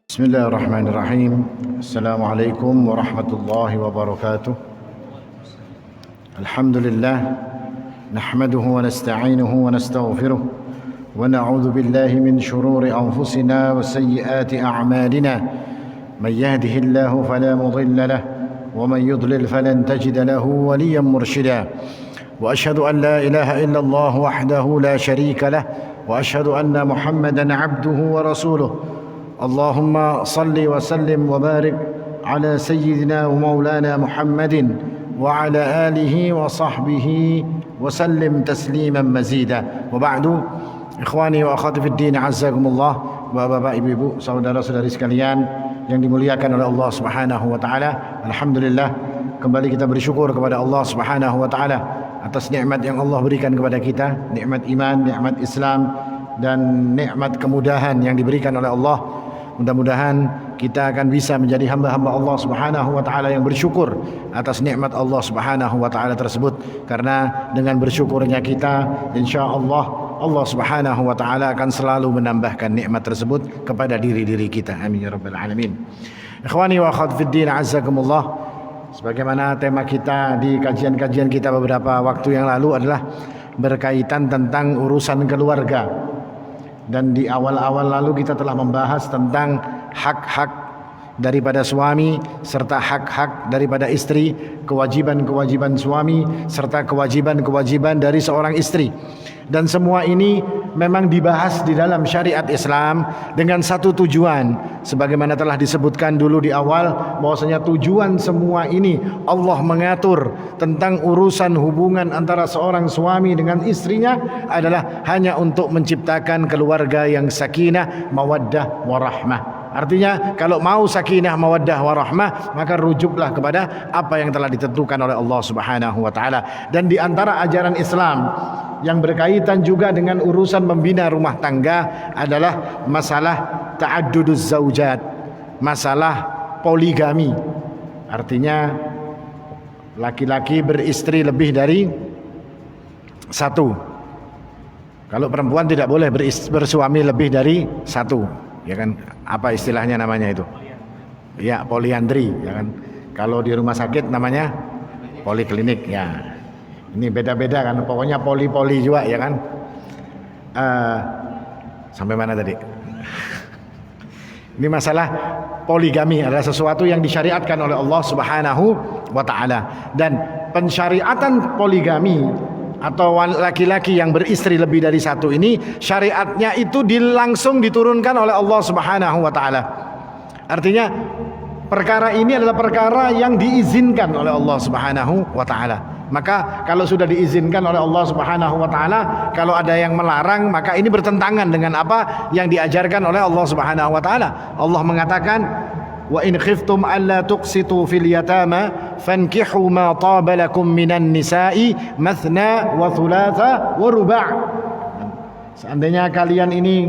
بسم الله الرحمن الرحيم. السلام عليكم ورحمة الله وبركاته. الحمد لله نحمده ونستعينه ونستغفره ونعوذ بالله من شرور أنفسنا وسيئات أعمالنا. من يهده الله فلا مضل له ومن يضلل فلن تجد له وليا مرشدا. وأشهد أن لا إله إلا الله وحده لا شريك له وأشهد أن محمدا عبده ورسوله. اللهم صل وسلم وبارك على سيدنا ومولانا محمد وعلى آله وصحبه وسلم تسليما مزيدا. وبعد ikhwani wa akhwati fid din azzakumullah, Bapak Ibu, saudara-saudari sekalian yang dimuliakan oleh Allah Subhanahu wa taala. Alhamdulillah, kembali kita bersyukur kepada Allah Subhanahu wa taala atas nikmat yang Allah berikan kepada kita, nikmat iman, nikmat Islam dan nikmat kemudahan yang diberikan oleh Allah. Mudah-mudahan kita akan bisa menjadi hamba-hamba Allah Subhanahu wa taala yang bersyukur atas nikmat Allah Subhanahu wa taala tersebut, karena dengan bersyukurnya kita insyaallah Allah Subhanahu wa taala akan selalu menambahkan nikmat tersebut kepada diri-diri kita. Amin ya rabbal alamin. Ikhwani wa akhwati fid din azzakumullah, sebagaimana tema kita di kajian-kajian kita beberapa waktu yang lalu adalah berkaitan tentang urusan keluarga. Dan di awal-awal lalu kita telah membahas tentang hak-hak daripada suami serta hak-hak daripada istri, kewajiban-kewajiban suami serta kewajiban-kewajiban dari seorang istri. Dan semua ini memang dibahas di dalam syariat Islam dengan satu tujuan, sebagaimana telah disebutkan dulu di awal, bahwasanya tujuan semua ini Allah mengatur tentang urusan hubungan antara seorang suami dengan istrinya adalah hanya untuk menciptakan keluarga yang sakinah, mawaddah, warahmah. Artinya kalau mau sakinah, mawaddah, warahmah, maka rujuklah kepada apa yang telah ditentukan oleh Allah Subhanahu wa taala. Dan di antara ajaran Islam yang berkaitan juga dengan urusan membina rumah tangga adalah masalah ta'adduduz zaujat, masalah poligami. Artinya laki-laki beristri lebih dari satu. Kalau perempuan tidak boleh bersuami lebih dari satu. Ya kan, apa istilahnya namanya itu? Ya, poliandri, ya kan. Kalau di rumah sakit namanya poliklinik, ya. Ini beda-beda kan, pokoknya poli-poli juga, ya kan. Sampai mana tadi? Ini masalah poligami adalah sesuatu yang disyariatkan oleh Allah Subhanahu wa taala. Dan pensyariatan poligami atau laki-laki yang beristri lebih dari satu ini, syariatnya itu langsung diturunkan oleh Allah Subhanahu wa taala. Artinya perkara ini adalah perkara yang diizinkan oleh Allah Subhanahu wa taala. Maka kalau sudah diizinkan oleh Allah Subhanahu wa taala, kalau ada yang melarang, maka ini bertentangan dengan apa yang diajarkan oleh Allah Subhanahu wa taala. Allah mengatakan, wa in khiftum alla tuqsitu fil yatama fankihu ma taba lakum minan nisa'i mathna wa thulatha wa ruba'. Seandainya kalian ini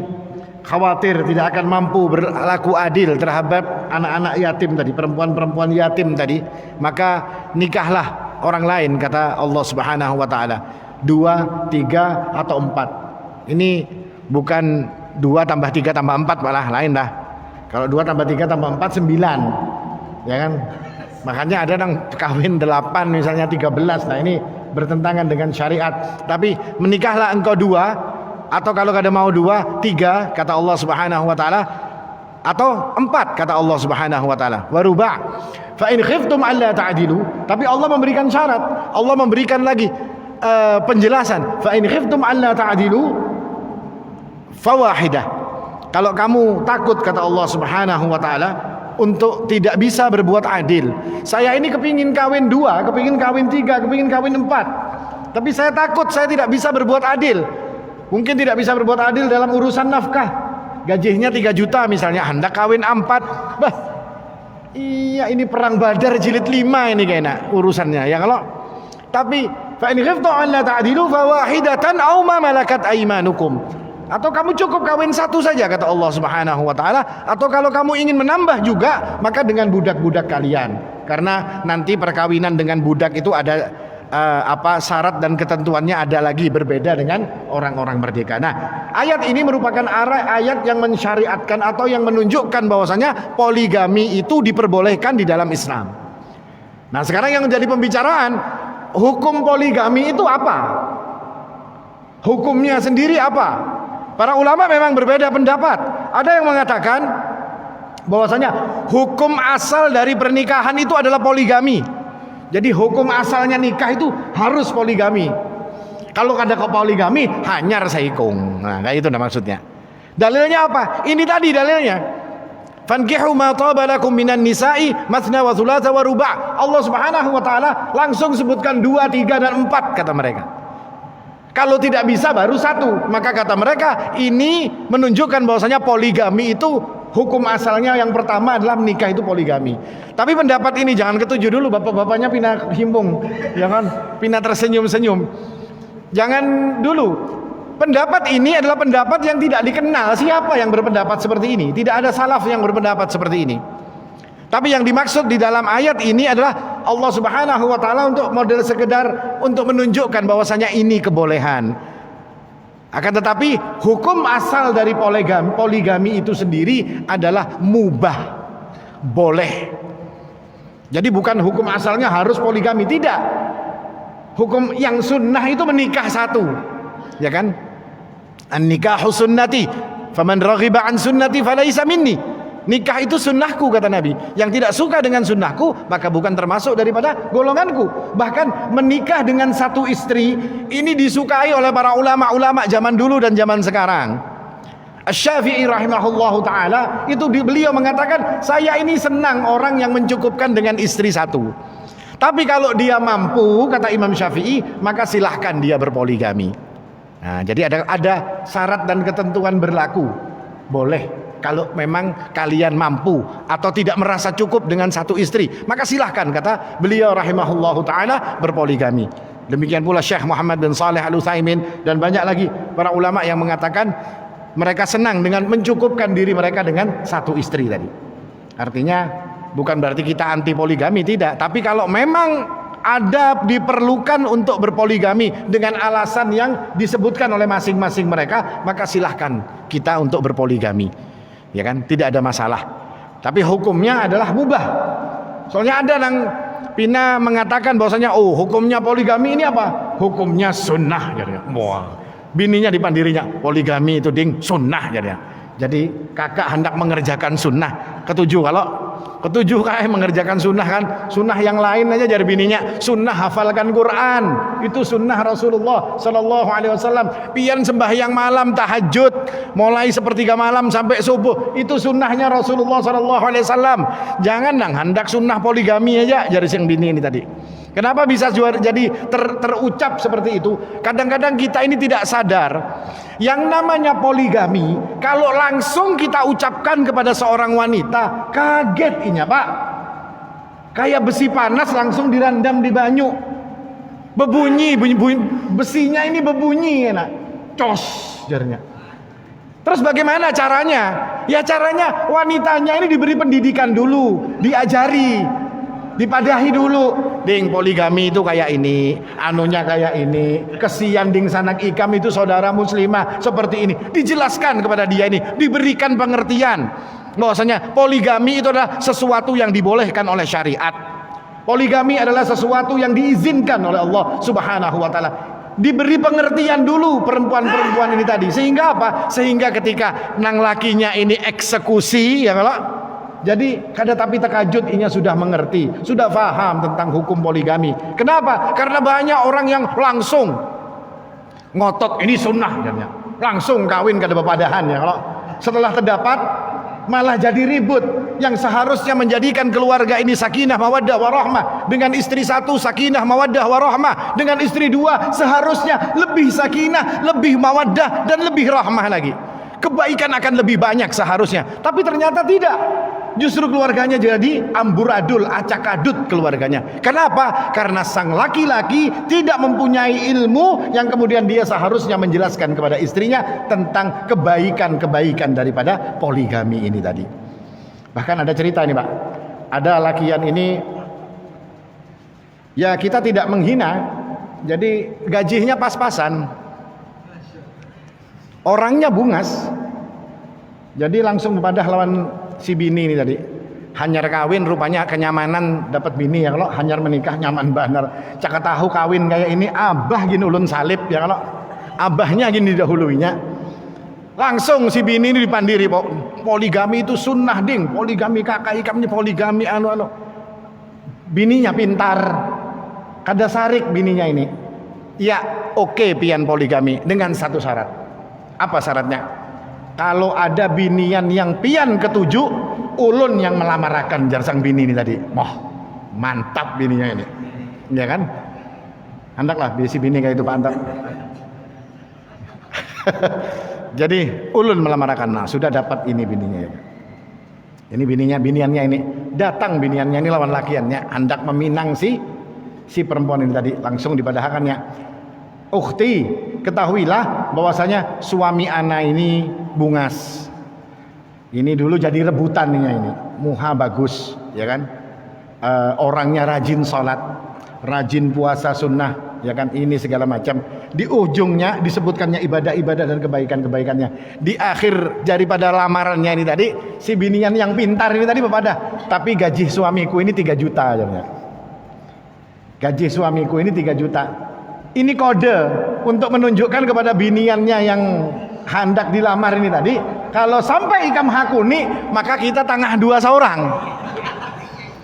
khawatir tidak akan mampu berlaku adil terhadap anak-anak yatim tadi, perempuan-perempuan yatim tadi, maka nikahlah orang lain, kata Allah Subhanahu wa taala. 2, 3 atau 4. Ini bukan 2 tambah 3 tambah 4, malah lain dah. Kalau 2 tambah 3 tambah 4 9, ya kan? Makanya ada yang kawin 8 misalnya 13. Nah ini bertentangan dengan syariat. Tapi menikahlah engkau 2, atau kalau kada mau 2, 3 kata Allah Subhanahu wa taala, atau 4 kata Allah Subhanahu wa taala. Waruba' fa in khiftum alla ta'dilu. Tapi Allah memberikan syarat. Allah memberikan lagi penjelasan. Fa in khiftum alla ta'dilu fawahidah. Kalau kamu takut, kata Allah Subhanahu wa taala, untuk tidak bisa berbuat adil. Saya ini kepingin kawin 2, kepingin kawin 3, kepingin kawin 4. Tapi saya takut saya tidak bisa berbuat adil. Mungkin tidak bisa berbuat adil dalam urusan nafkah. Gajinya 3 juta misalnya, hendak kawin 4. Bah, iya ini perang Badar jilid 5 ini kayaknya urusannya. Ya kalau tapi fa in khiftum an la ta'dilu fawahidatan aw ma malakat aymanukum. Atau kamu cukup kawin 1 saja, kata Allah Subhanahu wa taala. Atau kalau kamu ingin menambah juga, maka dengan budak-budak kalian. Karena nanti perkawinan dengan budak itu ada syarat dan ketentuannya ada lagi berbeda dengan orang-orang merdeka. Nah, ayat ini merupakan ayat yang mensyariatkan atau yang menunjukkan bahwasanya poligami itu diperbolehkan di dalam Islam. Nah, sekarang yang menjadi pembicaraan, hukum poligami itu apa? Hukumnya sendiri apa? Para ulama memang berbeda pendapat. Ada yang mengatakan bahwasanya hukum asal dari pernikahan itu adalah poligami. Jadi hukum asalnya nikah itu harus poligami. Kalau ada poligami, hanyar saikung. Nah, kayak itu maksudnya. Dalilnya apa? Ini tadi dalilnya. Fankihu ma taba lakum minan nisa'i matsna wa thulatha wa ruba'. Allah Subhanahu wa taala langsung sebutkan 2, 3 dan 4 kata mereka. Kalau tidak bisa baru 1. Maka kata mereka ini menunjukkan bahwasanya poligami itu hukum asalnya yang pertama adalah menikah itu poligami. Tapi pendapat ini jangan ketujuh dulu, bapak-bapaknya pindah himbung, ya kan? Pindah tersenyum-senyum. Jangan dulu. Pendapat ini adalah pendapat yang tidak dikenal siapa yang berpendapat seperti ini. Tidak ada salaf yang berpendapat seperti ini. Tapi yang dimaksud di dalam ayat ini adalah Allah Subhanahu wa taala untuk model sekedar untuk menunjukkan bahwasanya ini kebolehan. Akan tetapi hukum asal dari poligami itu sendiri adalah mubah, boleh. Jadi bukan hukum asalnya harus poligami, tidak. Hukum yang sunnah itu menikah 1, ya kan? An-nikahu sunnati, faman raghiba an sunnati falaisa minni. Nikah itu sunnahku kata Nabi. Yang tidak suka dengan sunnahku maka bukan termasuk daripada golonganku. Bahkan menikah dengan 1 istri ini disukai oleh para ulama-ulama zaman dulu dan zaman sekarang. Asy-Syafi'i rahimahullahu taala itu beliau mengatakan, saya ini senang orang yang mencukupkan dengan istri 1. Tapi kalau dia mampu, kata Imam Syafi'i, maka silahkan dia berpoligami. Nah, jadi ada syarat dan ketentuan berlaku. Boleh. Kalau memang kalian mampu atau tidak merasa cukup dengan 1 istri, maka silahkan kata beliau rahimahullahu ta'ala berpoligami. Demikian pula Syekh Muhammad bin Shalih Al-Utsaimin dan banyak lagi para ulama yang mengatakan mereka senang dengan mencukupkan diri mereka dengan 1 istri tadi. Artinya bukan berarti kita anti poligami, tidak. Tapi kalau memang ada diperlukan untuk berpoligami dengan alasan yang disebutkan oleh masing-masing mereka, maka silahkan kita untuk berpoligami. Ya kan, tidak ada masalah. Tapi hukumnya adalah mubah. Soalnya ada yang pina mengatakan bahwasanya hukumnya poligami ini apa? Hukumnya sunnah jadinya. Wah, bininya dipandirinya poligami itu sunnah jadinya. Jadi kakak hendak mengerjakan sunnah. Ketujuh kayak mengerjakan sunnah kan. Sunnah yang lain aja jadi bininya. Sunnah hafalkan Quran. Itu sunnah Rasulullah Sallallahu Alaihi Wasallam. Pian sembahyang malam tahajud. Mulai sepertiga malam sampai subuh. Itu sunnahnya Rasulullah Sallallahu Alaihi Wasallam. Jangan hendak sunnah poligami aja jadi yang bini ini tadi. Kenapa bisa jadi terucap seperti itu? Kadang-kadang kita ini tidak sadar. Yang namanya poligami, kalau langsung kita ucapkan kepada seorang wanita, kaget inya Pak. Kayak besi panas langsung direndam di banyu. Bunyi besinya ini berbunyi enak. Cos jarinya. Terus bagaimana caranya? Ya caranya wanitanya ini diberi pendidikan dulu, diajari, dipadahi dulu. Poligami itu kayak ini, anunya kayak ini, kesian sanak ikam itu saudara muslimah seperti ini. Dijelaskan kepada dia ini, diberikan pengertian bahwasanya poligami itu adalah sesuatu yang dibolehkan oleh syariat. Poligami adalah sesuatu yang diizinkan oleh Allah Subhanahu wa taala. Diberi pengertian dulu perempuan-perempuan ini tadi. Sehingga apa? Sehingga ketika nang lakinya ini eksekusi, ya kalau jadi tapi terkajut inya sudah mengerti, sudah paham tentang hukum poligami. Kenapa? Karena banyak orang yang langsung ngotot ini sunnah, langsung kawin kada bepadahan ya. Kalau setelah terdapat malah jadi ribut. Yang seharusnya menjadikan keluarga ini sakinah mawaddah warahmah, dengan istri 1 sakinah mawaddah warahmah, dengan istri 2 seharusnya lebih sakinah, lebih mawaddah dan lebih rahmah lagi. Kebaikan akan lebih banyak seharusnya, tapi ternyata tidak. Justru keluarganya jadi amburadul, acak-adut keluarganya. Kenapa? Karena sang laki-laki tidak mempunyai ilmu yang kemudian dia seharusnya menjelaskan kepada istrinya tentang kebaikan-kebaikan daripada poligami ini tadi. Bahkan ada cerita ini Pak. Ada lakian ini, ya kita tidak menghina, Jadi gajinya pas-pasan. Orangnya bungas. Jadi langsung bepadah lawan si bini ini tadi. Hanyar kawin rupanya kenyamanan dapat bini ya, kalau hanyar menikah nyaman benar. Caka tahu kawin kayak ini abah gini ulun salib ya, kalau abahnya gini didahuluinya. Langsung si bini ini dipandiri, poligami itu sunnah ding, poligami kakak ikamnya poligami anu. Bininya pintar, kada sarik bininya ini. Ya oke, pian poligami dengan satu syarat. Apa syaratnya? Kalau ada binian yang pian ketujuh, ulun yang melamarakan jarsang bini ini tadi. Mantap bininya ini, ya kan? Handaklah si bini kayak itu mantap. Jadi ulun melamarakan, nah sudah dapat ini bininya. Ini biniannya ini datang, biniannya ini lawan lakiannya hendak meminang si perempuan ini tadi, langsung dipadahakannya. Ukhti, ketahuilah bahwasanya suami ana ini bungas. Ini dulu jadi rebutannya ini, muha bagus, ya kan? Orangnya rajin sholat, rajin puasa sunnah, ya kan? Ini segala macam. Di ujungnya disebutkannya ibadah-ibadah dan kebaikan-kebaikannya. Di akhir daripada lamarannya ini tadi, si binian yang pintar ini tadi bepada, tapi gaji suamiku ini 3 juta aja. Gaji suamiku ini 3 juta. Ini kode untuk menunjukkan kepada biniannya yang hendak dilamar ini tadi, kalau sampai ikam hakuni maka kita tangah 2 seorang.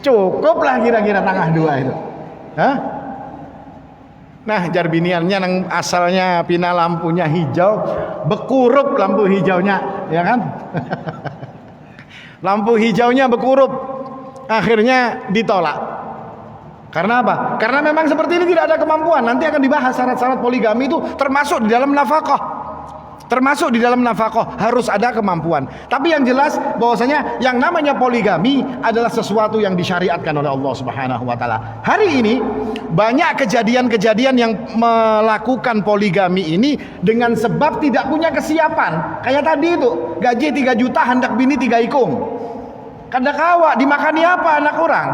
Cukuplah kira-kira tangah 2 itu. Hah? Nah, jar biniannya yang asalnya pina lampunya hijau, bekurup lampu hijaunya, ya kan? Lampu hijaunya bekurup. Akhirnya ditolak. Karena apa? Karena memang seperti ini tidak ada kemampuan. Nanti akan dibahas syarat-syarat poligami itu termasuk di dalam nafkah. Termasuk di dalam nafkah harus ada kemampuan. Tapi yang jelas bahwasanya yang namanya poligami adalah sesuatu yang disyariatkan oleh Allah Subhanahu wa taala. Hari ini banyak kejadian-kejadian yang melakukan poligami ini dengan sebab tidak punya kesiapan. Kayak tadi itu, gaji 3 juta hendak bini 3 ikung. Kada kawa dimakani apa anak orang?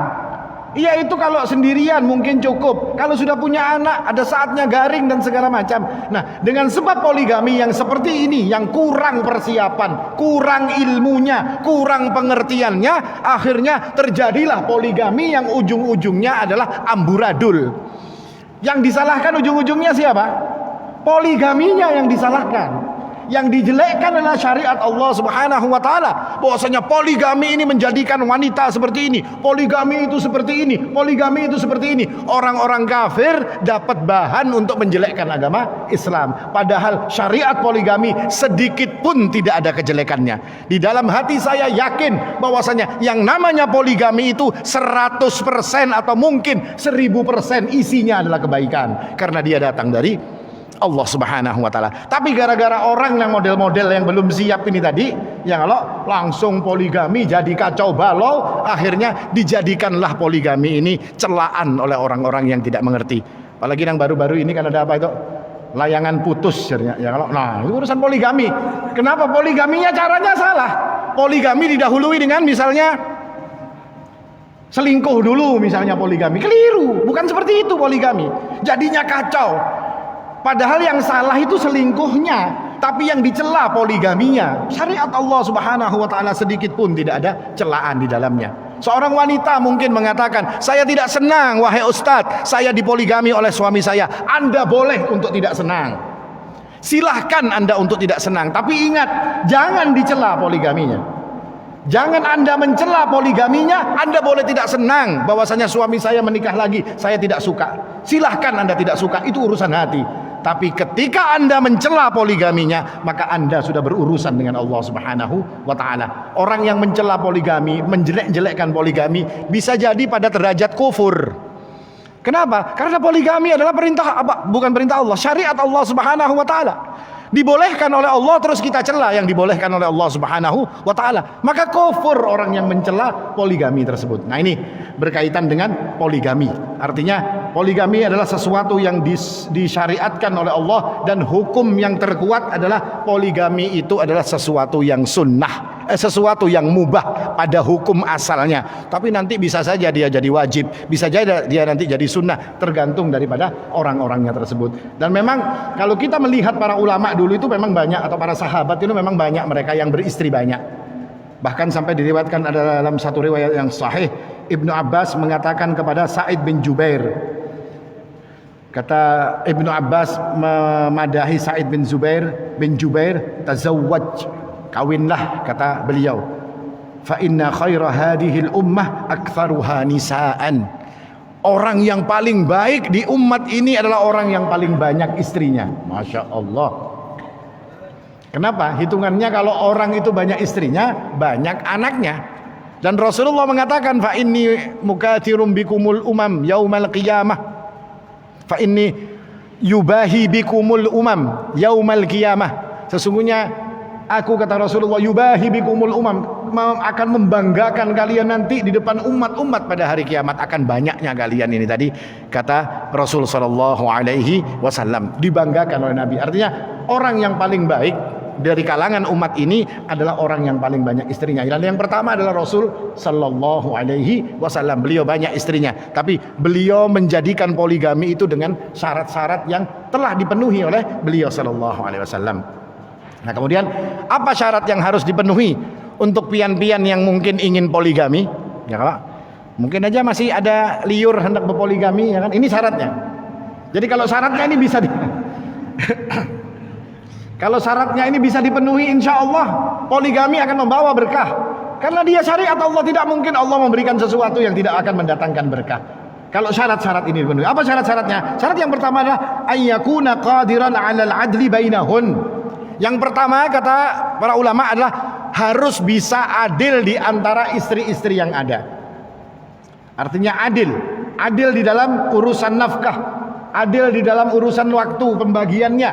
Iya, itu kalau sendirian mungkin cukup. Kalau sudah punya anak ada saatnya garing dan segala macam. Nah, dengan sebab poligami yang seperti ini, yang kurang persiapan, kurang ilmunya, kurang pengertiannya, akhirnya terjadilah poligami yang ujung-ujungnya adalah amburadul. Yang disalahkan ujung-ujungnya siapa? Poligaminya yang disalahkan. Yang dijelekkan adalah syariat Allah Subhanahu wa taala. Bahwasanya poligami ini menjadikan wanita seperti ini, poligami itu seperti ini, poligami itu seperti ini. Orang-orang kafir dapat bahan untuk menjelekkan agama Islam. Padahal syariat poligami sedikit pun tidak ada kejelekannya. Di dalam hati saya yakin bahwasanya yang namanya poligami itu 100% atau mungkin 1000% isinya adalah kebaikan, karena dia datang dari Allah Subhanahu wa taala. Tapi gara-gara orang yang model-model yang belum siap ini tadi, ya kalau langsung poligami jadi kacau balau, akhirnya dijadikanlah poligami ini celaan oleh orang-orang yang tidak mengerti. Apalagi yang baru-baru ini kan ada apa itu? Layangan putus ya kalau. Nah, itu urusan poligami. Kenapa poligaminya caranya salah? Poligami didahului dengan misalnya selingkuh dulu, misalnya poligami. Keliru, bukan seperti itu poligami. Jadinya kacau. Padahal yang salah itu selingkuhnya, tapi yang dicela poligaminya. Syariat Allah Subhanahu wa taala sedikit pun tidak ada celaan di dalamnya. Seorang wanita mungkin mengatakan, "Saya tidak senang wahai ustadz, saya dipoligami oleh suami saya." Anda boleh untuk tidak senang. Silahkan Anda untuk tidak senang, tapi ingat, jangan dicela poligaminya. Jangan Anda mencela poligaminya. Anda boleh tidak senang bahwasanya suami saya menikah lagi, saya tidak suka. Silahkan Anda tidak suka, itu urusan hati. Tapi ketika Anda mencela poligaminya, maka Anda sudah berurusan dengan Allah Subhanahu wa taala. Orang yang mencela poligami, menjelek-jelekkan poligami, bisa jadi pada derajat kufur. Kenapa? Karena poligami adalah perintah apa? Bukan perintah Allah, syariat Allah Subhanahu wa taala. Dibolehkan oleh Allah, terus kita cela yang dibolehkan oleh Allah Subhanahu wa taala. Maka kufur orang yang mencela poligami tersebut. Nah, ini berkaitan dengan poligami. Artinya poligami adalah sesuatu yang disyariatkan oleh Allah, dan hukum yang terkuat adalah poligami itu adalah sesuatu yang sunnah. sesuatu yang mubah pada hukum asalnya, tapi nanti bisa saja dia jadi wajib, bisa saja dia nanti jadi sunnah, tergantung daripada orang-orangnya tersebut. Dan memang kalau kita melihat para ulama dulu itu memang banyak, atau para sahabat itu memang banyak mereka yang beristri banyak. Bahkan sampai diriwayatkan ada dalam satu riwayat yang sahih, Ibnu Abbas mengatakan kepada Sa'id bin Jubair, kata Ibnu Abbas memadahi Sa'id bin Jubair, tazawwaj, kawinlah, kata beliau, fa inna khaira hadhil ummah aktsaruha nisaan. Orang yang paling baik di umat ini adalah orang yang paling banyak istrinya. Masya Allah. Kenapa? Hitungannya kalau orang itu banyak istrinya, banyak anaknya. Dan Rasulullah mengatakan, fa inni mukatsirum bikumul umam yaumal qiyamah, fa inni yubahi bikumul umam yaumal qiyamah. Sesungguhnya aku, kata Rasulullah, yubahi bikumul umam, akan membanggakan kalian nanti di depan umat-umat pada hari kiamat. Akan banyaknya kalian ini tadi, kata Rasul sallallahu alaihi wasallam, dibanggakan oleh Nabi. Artinya orang yang paling baik dari kalangan umat ini adalah orang yang paling banyak istrinya. Dan yang pertama adalah Rasul sallallahu alaihi wasallam. Beliau banyak istrinya, tapi beliau menjadikan poligami itu dengan syarat-syarat yang telah dipenuhi oleh beliau sallallahu alaihi wasallam. Nah, kemudian apa syarat yang harus dipenuhi untuk pian-pian yang mungkin ingin poligami? Ya, kalau mungkin aja masih ada liur hendak berpoligami, ya kan? Ini syaratnya. Jadi kalau syaratnya ini bisa kalau syaratnya ini bisa dipenuhi, insya Allah poligami akan membawa berkah. Karena dia syariat Allah, tidak mungkin Allah memberikan sesuatu yang tidak akan mendatangkan berkah. Kalau syarat-syarat ini dipenuhi. Apa syarat-syaratnya? Syarat yang pertama adalah ayyakuna qadiran 'alal 'adli bainahun. Yang pertama, kata para ulama, adalah harus bisa adil di antara istri-istri yang ada. Artinya adil di dalam urusan nafkah, adil di dalam urusan waktu pembagiannya,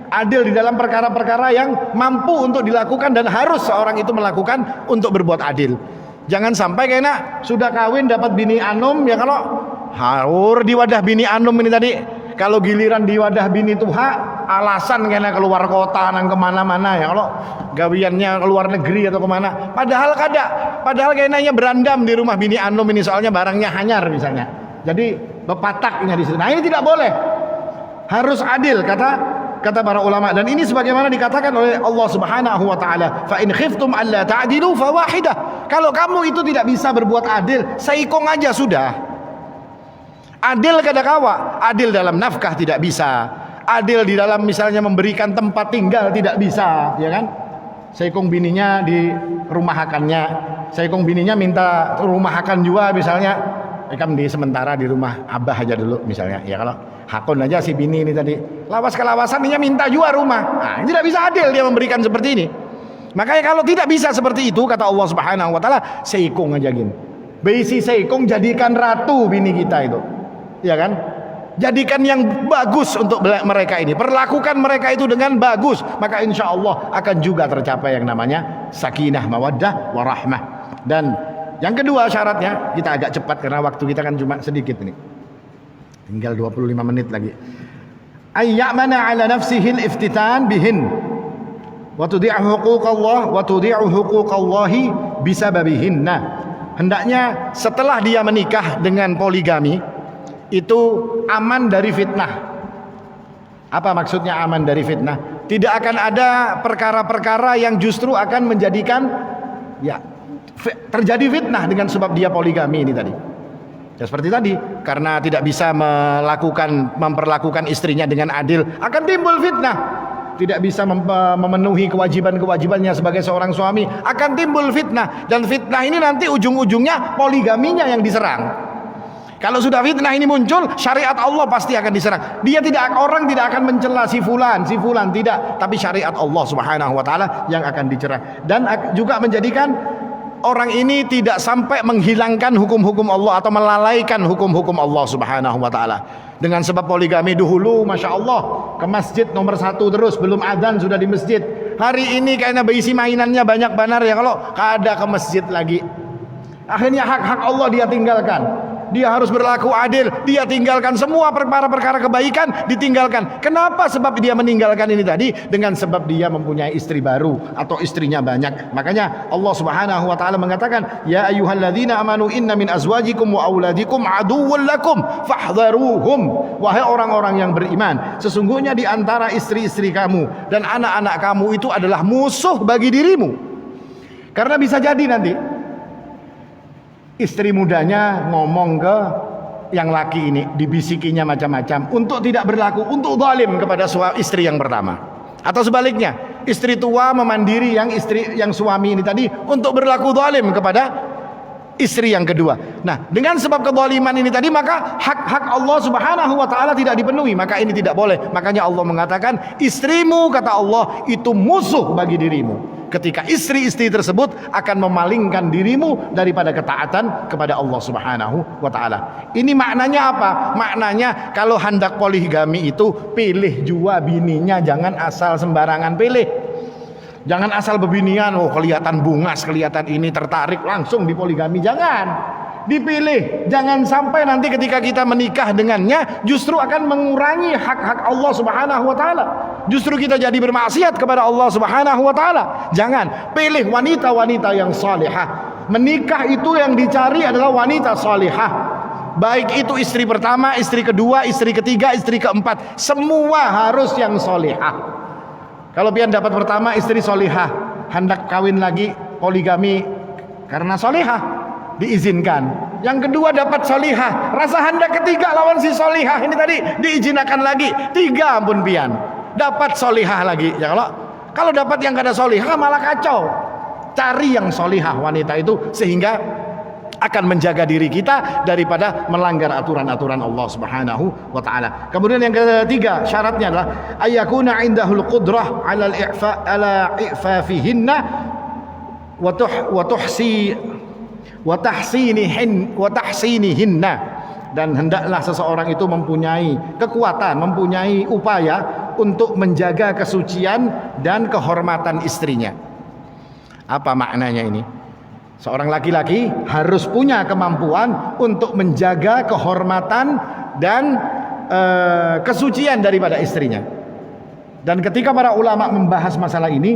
adil di dalam perkara-perkara yang mampu untuk dilakukan dan harus seorang itu melakukan untuk berbuat adil. Jangan sampai kayaknya sudah kawin dapat bini anum, ya kalau haur di wadah bini anum ini tadi, kalau giliran di wadah bini tuha, alasan kayaknya keluar kota nang kemana-mana, ya kalau gawiannya keluar negeri atau kemana, padahal kayaknya berandam di rumah bini anum ini, soalnya barangnya hanyar misalnya, jadi bepataknya di situ. Nah, ini tidak boleh, harus adil, kata para ulama. Dan ini sebagaimana dikatakan oleh Allah Subhanahu wa taala, fa in khiftum alla ta'dilu fawahidah. Kalau kamu itu tidak bisa berbuat adil, seikong aja sudah. Adil kada kawa, adil dalam nafkah tidak bisa, adil di dalam misalnya memberikan tempat tinggal tidak bisa, ya kan? Seikong bininya di rumahakannya, seikong bininya minta rumahakan juga misalnya, kan di sementara di rumah abah aja dulu misalnya, ya kalau hakon aja si bini ini tadi lawas kelawasan dia minta juga rumah. Nah, tidak bisa adil dia memberikan seperti ini. Makanya kalau tidak bisa seperti itu, kata Allah Subhanahu wa taala, seikong aja gini. Beisi seikong, jadikan ratu bini kita itu. Ya kan? Jadikan yang bagus untuk mereka ini. Perlakukan mereka itu dengan bagus, maka insya Allah akan juga tercapai yang namanya sakinah, mawaddah, warahmah. Dan yang kedua syaratnya, kita agak cepat karena waktu kita kan cuma sedikit ini. Tinggal 25 menit lagi. Ayyamana ala nafsihil iftitan bihin wa tudi'u huquqallah wa tudi'u huquqallahi bisababihinna. Hendaknya setelah dia menikah dengan poligami itu aman dari fitnah. Apa maksudnya aman dari fitnah? Tidak akan ada perkara-perkara yang justru akan menjadikan terjadi fitnah dengan sebab dia poligami ini tadi. Ya seperti tadi, karena tidak bisa memperlakukan istrinya dengan adil, akan timbul fitnah. Tidak bisa memenuhi kewajiban-kewajibannya sebagai seorang suami, akan timbul fitnah. Dan fitnah ini nanti ujung-ujungnya poligaminya yang diserang. Kalau sudah fitnah ini muncul, syariat Allah pasti akan diserang. Orang tidak akan mencela si fulan tidak, tapi syariat Allah Subhanahu wa taala yang akan dicerang. Dan juga menjadikan orang ini tidak sampai menghilangkan hukum-hukum Allah atau melalaikan hukum-hukum Allah Subhanahu wa taala. Dengan sebab poligami dahulu, Masya Allah, ke masjid nomor 1 terus, belum adzan sudah di masjid. Hari ini kayaknya berisi mainannya banyak benar ya, kalau kada ke masjid lagi. Akhirnya hak-hak Allah dia tinggalkan. dia harus berlaku adil, dia tinggalkan semua perkara-perkara kebaikan, ditinggalkan. Kenapa? Sebab dia meninggalkan ini tadi, dengan sebab dia mempunyai istri baru atau istrinya banyak. Makanya Allah Subhanahu wa taala mengatakan, ya ayyuhalladzina amanu inna min azwajikum wa auladikum aduwwun lakum fahdharuhum. Wahai orang-orang yang beriman, sesungguhnya di antara istri-istri kamu dan anak-anak kamu itu adalah musuh bagi dirimu. Karena bisa jadi nanti istri mudanya ngomong ke yang laki ini, dibisikinya macam-macam untuk tidak berlaku, untuk zalim kepada istri yang pertama. Atau sebaliknya, istri tua memandiri yang suami ini tadi untuk berlaku zalim kepada istri yang kedua. Nah, dengan sebab kezaliman ini tadi, maka hak-hak Allah Subhanahu wa taala tidak dipenuhi, maka ini tidak boleh. Makanya Allah mengatakan, istrimu, kata Allah, itu musuh bagi dirimu. Ketika istri-istri tersebut akan memalingkan dirimu daripada ketaatan kepada Allah Subhanahu wa taala. Ini maknanya apa? Maknanya kalau hendak poligami itu pilih jua bininya, jangan asal sembarangan pilih. Jangan asal bebinian, oh kelihatan bungas, kelihatan ini tertarik, langsung dipoligami. Jangan, dipilih. Jangan sampai nanti ketika kita menikah dengannya justru akan mengurangi hak-hak Allah Subhanahu wa taala. Justru kita jadi bermaksiat kepada Allah Subhanahu wa taala. Jangan, pilih wanita-wanita yang salihah. Menikah itu yang dicari adalah wanita salihah. Baik itu istri pertama, istri kedua, istri ketiga, istri keempat, semua harus yang salihah. Kalau pian dapat pertama istri solihah, hendak kawin lagi poligami karena solihah, diizinkan. Yang kedua dapat solihah, rasa hendak ketiga lawan si solihah ini tadi, diizinkan lagi. Tiga ampun pian, dapat solihah lagi. Ya kalau dapat yang kada solihah malah kacau. Cari yang solihah wanita itu, sehingga akan menjaga diri kita daripada melanggar aturan-aturan Allah Subhanahu wa taala. Kemudian yang ketiga syaratnya adalah ayyakuna indahul qudrah ala i'fafihinna wa tahsinihinna, dan hendaklah seseorang itu mempunyai kekuatan, mempunyai upaya untuk menjaga kesucian dan kehormatan istrinya. Apa maknanya ini? Seorang laki-laki harus punya kemampuan untuk menjaga kehormatan dan kesucian daripada istrinya. Dan ketika para ulama membahas masalah ini,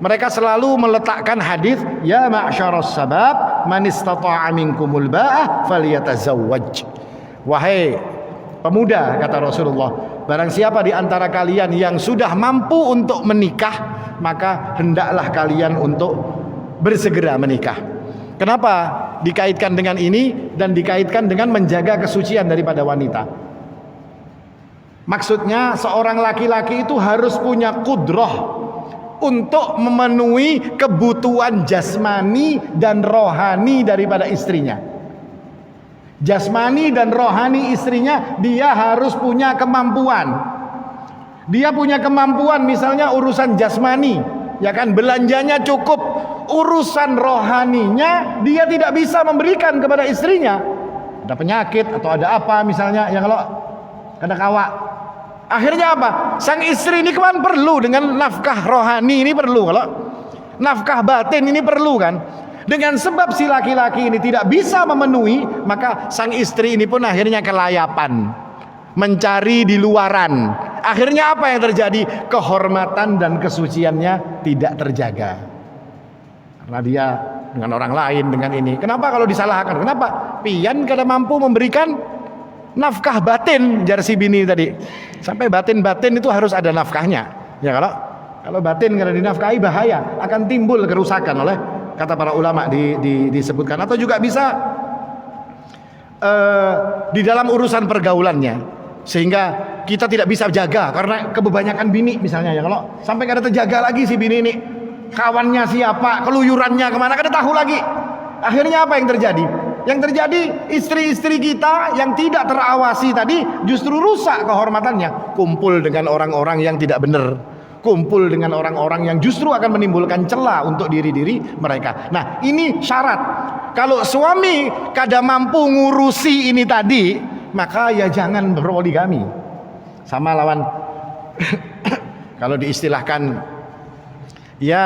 mereka selalu meletakkan hadis, ya ma'syaras sabab man istata'a minkumul ba'ah falyatazawwaj. Wahai pemuda, kata Rasulullah, barang siapa di antara kalian yang sudah mampu untuk menikah, maka hendaklah kalian untuk bersegera menikah. Kenapa dikaitkan dengan ini dan dikaitkan dengan menjaga kesucian daripada wanita? Maksudnya seorang laki-laki itu harus punya kudrah untuk memenuhi kebutuhan jasmani dan rohani daripada istrinya. Jasmani dan rohani istrinya dia harus punya kemampuan. Dia punya kemampuan misalnya urusan jasmani, ya kan, belanjanya cukup. Urusan rohaninya dia tidak bisa memberikan kepada istrinya. Ada penyakit atau ada apa misalnya, yang kalau ada kawak. Akhirnya apa? Sang istri ini kan perlu dengan nafkah rohani, ini perlu. Kalau nafkah batin ini perlu kan. Dengan sebab si laki-laki ini tidak bisa memenuhi, maka sang istri ini pun akhirnya kelayapan, mencari di luaran. Akhirnya apa yang terjadi? Kehormatan dan kesuciannya tidak terjaga. Karena dia dengan orang lain, dengan ini. Kenapa kalau disalahkan? Kenapa? Pian kada mampu memberikan nafkah batin, jar si bini tadi. Sampai batin-batin itu harus ada nafkahnya. Ya kalau batin kada dinafkahi bahaya, akan timbul kerusakan oleh kata para ulama disebutkan. Atau juga bisa di dalam urusan pergaulannya, sehingga kita tidak bisa jaga karena kebanyakan bini misalnya, ya kalau sampai kada terjaga lagi si bini ini, kawannya siapa, keluyurannya kemana, kada tahu lagi. Akhirnya apa yang terjadi? Yang terjadi istri-istri kita yang tidak terawasi tadi justru rusak kehormatannya. Kumpul dengan orang-orang yang tidak benar, kumpul dengan orang-orang yang justru akan menimbulkan celah untuk diri-diri mereka. Nah, ini syarat. Kalau suami kada mampu ngurusi ini tadi, maka ya jangan berpoligami. Sama lawan kalau diistilahkan, ya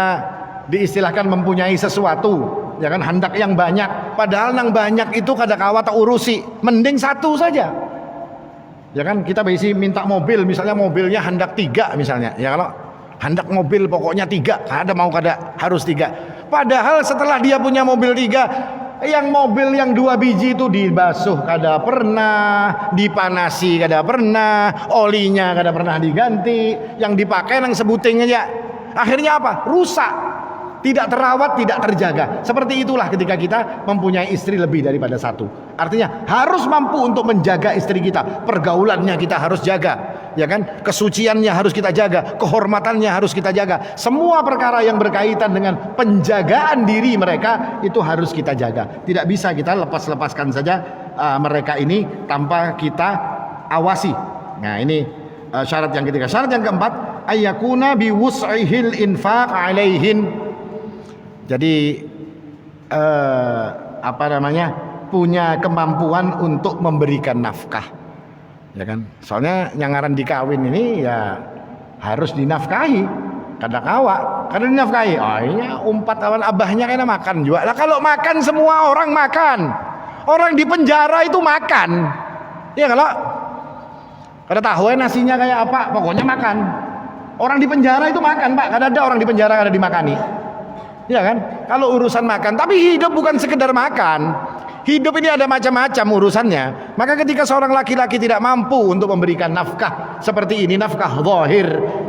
diistilahkan mempunyai sesuatu ya kan, hendak yang banyak. Padahal yang banyak itu kadang-kala tak urusi, mending satu saja. Ya kan, kita bisi minta mobil, misalnya mobilnya hendak 3 misalnya. Ya kalau hendak mobil pokoknya 3, ada mau kada harus 3. Padahal setelah dia punya mobil 3, yang mobil yang 2 biji itu dibasuh kada pernah, dipanasi kada pernah, olinya kada pernah diganti, yang dipakai yang sebuting aja. Akhirnya apa? Rusak, tidak terawat, tidak terjaga. Seperti itulah ketika kita mempunyai istri lebih daripada satu. Artinya harus mampu untuk menjaga istri kita. Pergaulannya kita harus jaga, ya kan? Kesuciannya harus kita jaga, kehormatannya harus kita jaga. Semua perkara yang berkaitan dengan penjagaan diri mereka itu harus kita jaga. Tidak bisa kita lepas-lepaskan saja mereka ini tanpa kita awasi. Nah, ini syarat yang ketiga. Syarat yang keempat, ayyakuna biwus'ihil infaq alaihin. Jadi punya kemampuan untuk memberikan nafkah, ya kan? Soalnya yang ngaran dikawin ini ya harus dinafkahi. Kadang-kala dinafkahi. Oh iya, umpat awan abahnya kena makan juga. Lah kalau makan semua orang makan. Orang di penjara itu makan. Ya kalau kada tahu nasinya kayak apa, pokoknya makan. Orang di penjara itu makan, Pak. Kada ada orang di penjara kada dimakani. Ya kan? Kalau urusan makan, tapi hidup bukan sekedar makan. Hidup ini ada macam-macam urusannya. Maka ketika seorang laki-laki tidak mampu untuk memberikan nafkah seperti ini, nafkah zahir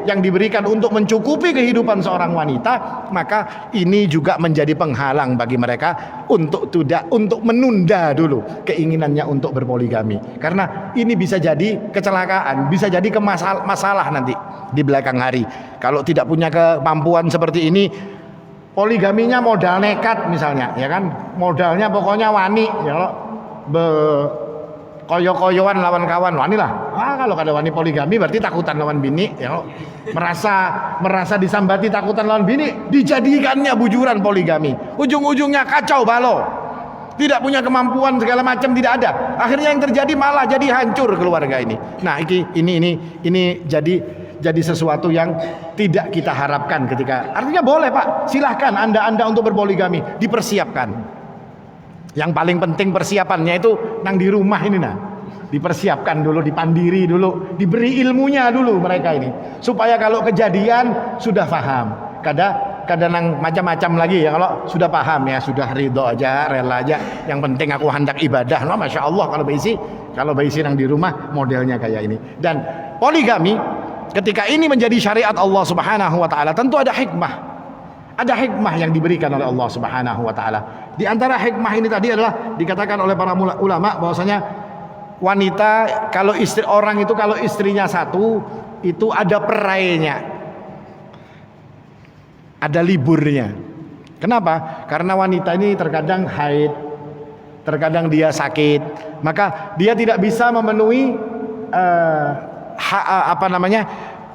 yang diberikan untuk mencukupi kehidupan seorang wanita, maka ini juga menjadi penghalang bagi mereka untuk menunda dulu keinginannya untuk berpoligami. Karena ini bisa jadi kecelakaan, bisa jadi masalah nanti di belakang hari. Kalau tidak punya kemampuan seperti ini, poligaminya modal nekat misalnya, ya kan, modalnya pokoknya wani, ya kalau koyo-koyoan lawan kawan wani lah. Kalau kada wani poligami berarti takutan lawan bini, ya kalau merasa disambati takutan lawan bini, dijadikannya bujuran poligami, ujung-ujungnya kacau balau, tidak punya kemampuan segala macam, tidak ada. Akhirnya yang terjadi malah jadi hancur keluarga ini. Nah, ini jadi sesuatu yang tidak kita harapkan ketika. Artinya boleh, Pak, silahkan anda untuk berpoligami, dipersiapkan. Yang paling penting persiapannya itu nang di rumah ini, nah dipersiapkan dulu, dipandiri dulu, diberi ilmunya dulu mereka ini, supaya kalau kejadian sudah paham. Kadang nang macam-macam lagi ya, kalau sudah paham ya sudah ridho aja, rela aja, yang penting aku hendak ibadah. Nah, masya Allah kalau baisi nang di rumah modelnya kayak ini. Dan poligami ketika ini menjadi syariat Allah Subhanahu wa taala, tentu ada hikmah. Ada hikmah yang diberikan oleh Allah Subhanahu wa taala. Di antara hikmah ini tadi adalah dikatakan oleh para ulama bahwasanya wanita kalau istrinya satu itu ada perayanya. Ada liburnya. Kenapa? Karena wanita ini terkadang haid, terkadang dia sakit, maka dia tidak bisa memenuhi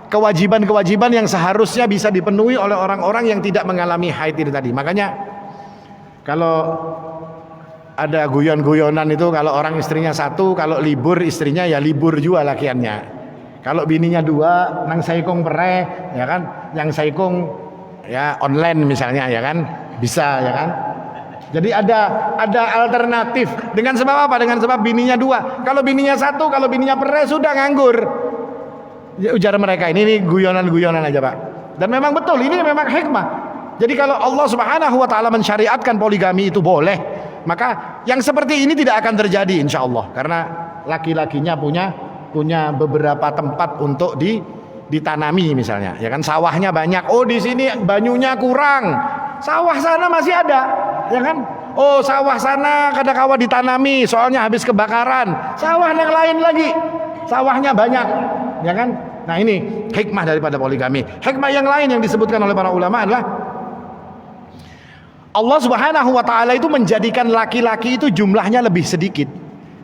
kewajiban-kewajiban yang seharusnya bisa dipenuhi oleh orang-orang yang tidak mengalami haid itu tadi. Makanya kalau ada guyon-guyonan itu, kalau orang istrinya satu, kalau libur istrinya ya libur juga lakiannya. Kalau bininya 2, nang saikong pere, ya kan, yang saikong ya online misalnya, ya kan, bisa, ya kan. Jadi ada alternatif. Dengan sebab apa? Dengan sebab bininya 2. Kalau bininya 1, kalau bininya pere sudah nganggur. Ya, ujar mereka ini guyonan-guyonan aja, Pak. Dan memang betul, ini memang hikmah. Jadi kalau Allah Subhanahu wa taala mensyariatkan poligami itu boleh, maka yang seperti ini tidak akan terjadi insyaallah, karena laki-lakinya punya beberapa tempat untuk ditanami misalnya, ya kan, sawahnya banyak. Oh, di sini banyunya kurang, sawah sana masih ada, ya kan. Oh, sawah sana kadang-kala ditanami soalnya habis kebakaran, sawah yang lain lagi sawahnya banyak, ya kan. Nah, ini hikmah daripada poligami. Hikmah yang lain yang disebutkan oleh para ulama adalah Allah Subhanahu wa taala itu menjadikan laki-laki itu jumlahnya lebih sedikit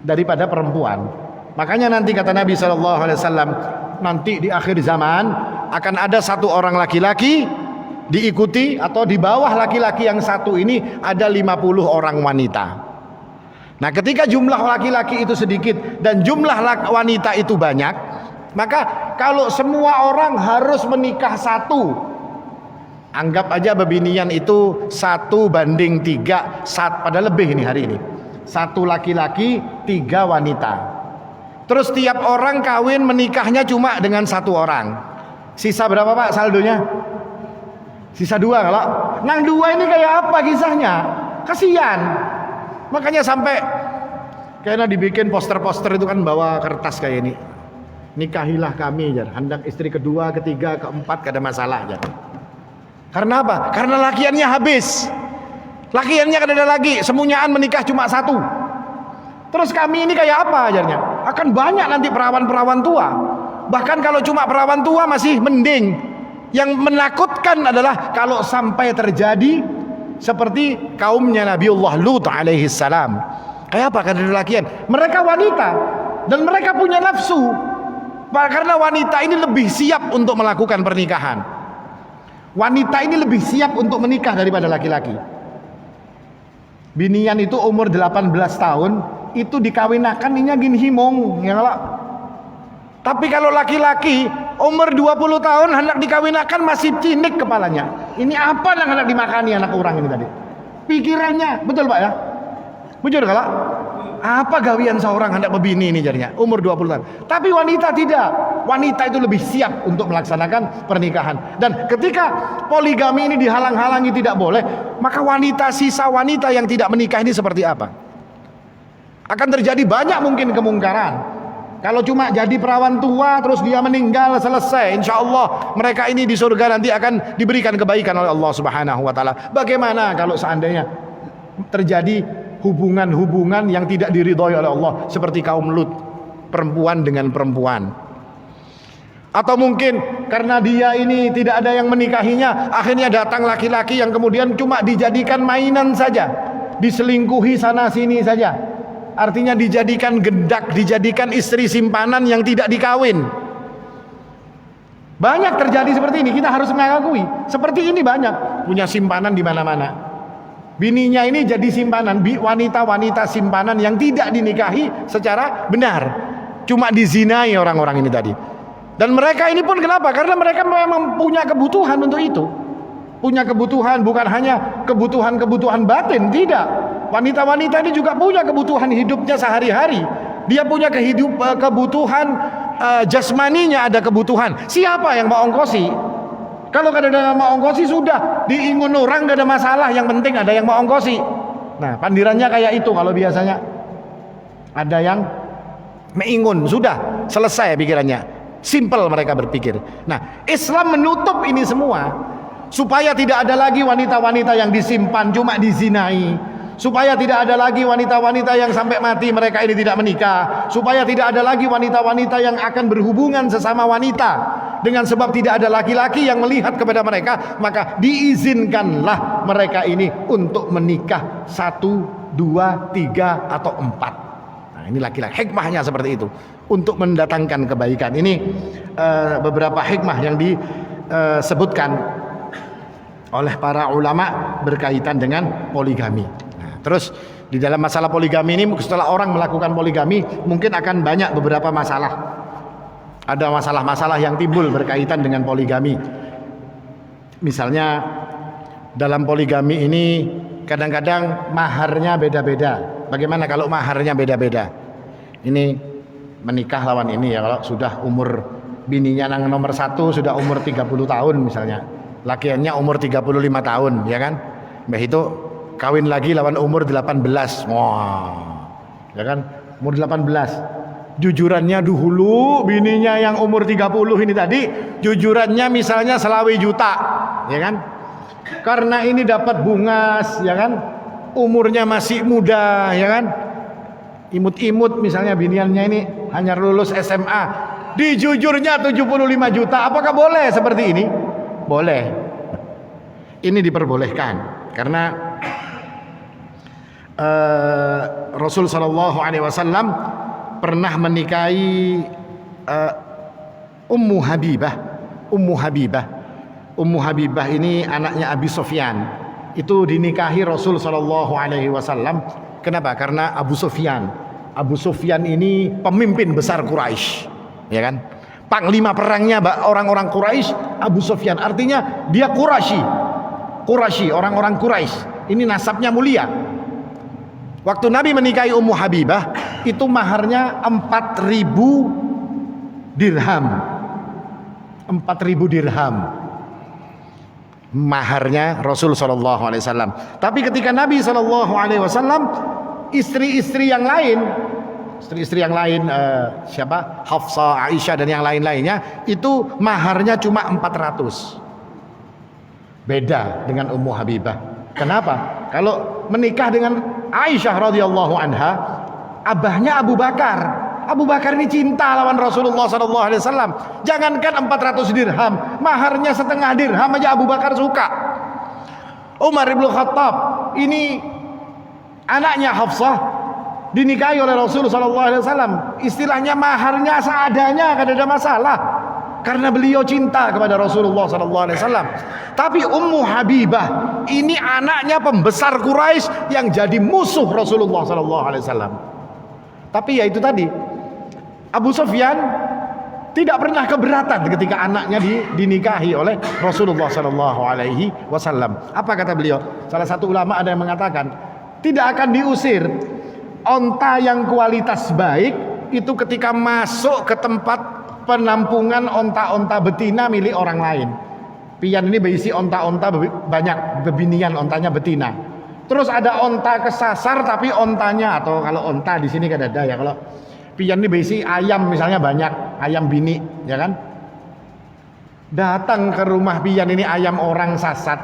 daripada perempuan. Makanya nanti kata Nabi SAW, nanti di akhir zaman akan ada satu orang laki-laki diikuti atau di bawah laki-laki yang satu ini ada 50 orang wanita. Nah, ketika jumlah laki-laki itu sedikit dan jumlah wanita itu banyak, maka kalau semua orang harus menikah satu, Anggap aja bebinian itu 1:3, pada lebih ini hari ini. 1 laki-laki, 3 wanita. Terus tiap orang kawin menikahnya cuma dengan 1 orang. Sisa berapa Pak saldonya? Sisa 2 kalau. Nang 2 ini kayak apa kisahnya? Kasihan. Makanya sampai kayaknya dibikin poster-poster itu kan bawa kertas kayak ini. Nikahilah kami, jar. Hendak istri kedua, ketiga, keempat, gak ada masalah, jar. Karena apa? Karena lakiannya habis. Lakiannya kan ada lagi, semunyaan menikah cuma 1. Terus kami ini kayak apa ajarnya? Akan banyak nanti perawan-perawan tua. Bahkan kalau cuma perawan tua masih mending. Yang menakutkan adalah kalau sampai terjadi seperti kaumnya Nabiullah Lut alaihi salam. Kayak apa? Karena lakian. Mereka wanita dan mereka punya nafsu. Karena wanita ini lebih siap untuk melakukan pernikahan. Wanita ini lebih siap untuk menikah daripada laki-laki. Binian itu umur 18 tahun itu dikawinakan inya gin himong ya kalau. Tapi kalau laki-laki umur 20 tahun hendak dikawinakan masih cinik kepalanya. Ini apa yang hendak dimakani anak orang ini tadi? Pikirannya, betul Pak ya? Betul kalau? Apa gawian seorang hendak bebini ini jadinya umur 20 tahun. Tapi wanita tidak. Wanita itu lebih siap untuk melaksanakan pernikahan. Dan ketika poligami ini dihalang-halangi tidak boleh, maka sisa wanita yang tidak menikah ini seperti apa? Akan terjadi banyak mungkin kemungkaran. Kalau cuma jadi perawan tua terus dia meninggal selesai, insya Allah mereka ini di surga nanti akan diberikan kebaikan oleh Allah Subhanahu wa taala. Bagaimana kalau seandainya terjadi hubungan-hubungan yang tidak diridhoi oleh Allah seperti kaum Lut, perempuan dengan perempuan? Atau mungkin karena dia ini tidak ada yang menikahinya, akhirnya datang laki-laki yang kemudian cuma dijadikan mainan saja, diselingkuhi sana sini saja. Artinya dijadikan gendak, dijadikan istri simpanan yang tidak dikawin. Banyak terjadi seperti ini, kita harus mengakui. Seperti ini banyak, punya simpanan di mana-mana. Bininya ini jadi simpanan, wanita-wanita simpanan yang tidak dinikahi secara benar, cuma dizinai orang-orang ini tadi. Dan mereka ini pun kenapa? Karena mereka memang punya kebutuhan untuk itu. Punya kebutuhan, bukan hanya kebutuhan-kebutuhan batin, tidak. Wanita-wanita ini juga punya kebutuhan hidupnya sehari-hari. Dia punya kebutuhan jasmaninya, ada kebutuhan. Siapa yang mau ongkosi? Kalau kadang-kadang mau ongkosi sudah diingun orang, gak ada masalah. Yang penting ada yang mau ongkosi. Nah, pandirannya kayak itu kalau biasanya. Ada yang mengingun, sudah selesai pikirannya. Simple mereka berpikir. Nah, Islam menutup ini semua supaya tidak ada lagi wanita-wanita yang disimpan cuma dizinai, supaya tidak ada lagi wanita-wanita yang sampai mati mereka ini tidak menikah, supaya tidak ada lagi wanita-wanita yang akan berhubungan sesama wanita dengan sebab tidak ada laki-laki yang melihat kepada mereka, maka diizinkanlah mereka ini untuk menikah 1, 2, 3 atau 4. Nah, ini laki-laki, hikmahnya seperti itu untuk mendatangkan kebaikan. Ini beberapa hikmah yang disebutkan oleh para ulama berkaitan dengan poligami. Nah, terus di dalam masalah poligami ini, setelah orang melakukan poligami mungkin akan banyak beberapa masalah. Ada masalah-masalah yang timbul berkaitan dengan poligami. Misalnya dalam poligami ini kadang-kadang maharnya beda-beda. Bagaimana kalau maharnya beda-beda? Ini menikah lawan ini ya, kalau sudah umur bininya yang nomor 1 sudah umur 30 tahun misalnya, lakiannya umur 35 tahun ya kan, mbah itu kawin lagi lawan umur 18. Wah ya kan, umur 18 jujurannya dahulu bininya yang umur 30 ini tadi, jujurannya misalnya selawi juta ya kan, karena ini dapat bungas ya kan, umurnya masih muda ya kan, imut-imut misalnya biniannya ini hanya lulus SMA, dijujurnya 75 juta. Apakah boleh seperti ini? Boleh. Ini diperbolehkan karena Rasul sallallahu alaihi wasallam pernah menikahi Ummu Habibah. Ummu Habibah ini anaknya Abi Sufyan. Itu dinikahi Rasul sallallahu alaihi wasallam. Kenapa? Karena Abu Sufyan ini pemimpin besar Quraisy, ya kan? Panglima perangnya orang-orang Quraisy, Abu Sufyan. Artinya dia Quraisy, Quraisy, orang-orang Quraisy. Ini nasabnya mulia. Waktu Nabi menikahi Ummu Habibah, itu maharnya 4.000 dirham. 4.000 dirham. Maharnya Rasul sallallahu alaihi wasallam. Tapi ketika Nabi sallallahu alaihi wasallam, istri-istri yang lain, siapa? Hafsah, Aisyah dan yang lain-lainnya, itu maharnya cuma 400. Beda dengan Ummu Habibah. Kenapa? Kalau menikah dengan Aisyah radhiyallahu anha, abahnya Abu Bakar. Abu Bakar ini cinta lawan Rasulullah sallallahu alaihi wasallam. Jangankan 400 dirham, maharnya setengah dirham aja Abu Bakar suka. Umar bin Khattab, ini anaknya Hafsah, dinikahi oleh Rasul sallallahu alaihi wasallam. Istilahnya maharnya seadanya, tidak ada masalah. Karena beliau cinta kepada Rasulullah sallallahu alaihi wasallam. Tapi Ummu Habibah ini anaknya pembesar Quraisy yang jadi musuh Rasulullah sallallahu alaihi wasallam. Tapi ya itu tadi, Abu Sufyan tidak pernah keberatan ketika anaknya dinikahi oleh Rasulullah sallallahu alaihi wasallam. Apa kata beliau? Salah satu ulama ada yang mengatakan, tidak akan diusir onta yang kualitas baik itu ketika masuk ke tempat penampungan onta-onta betina milik orang lain. Pian ini berisi onta-onta banyak, bebinian ontanya betina. Terus ada onta kesasar tapi ontanya, atau kalau onta di sini kan ada ya, kalau pian ini berisi ayam misalnya banyak, ayam bini, ya kan? Datang ke rumah pian ini ayam orang sasat,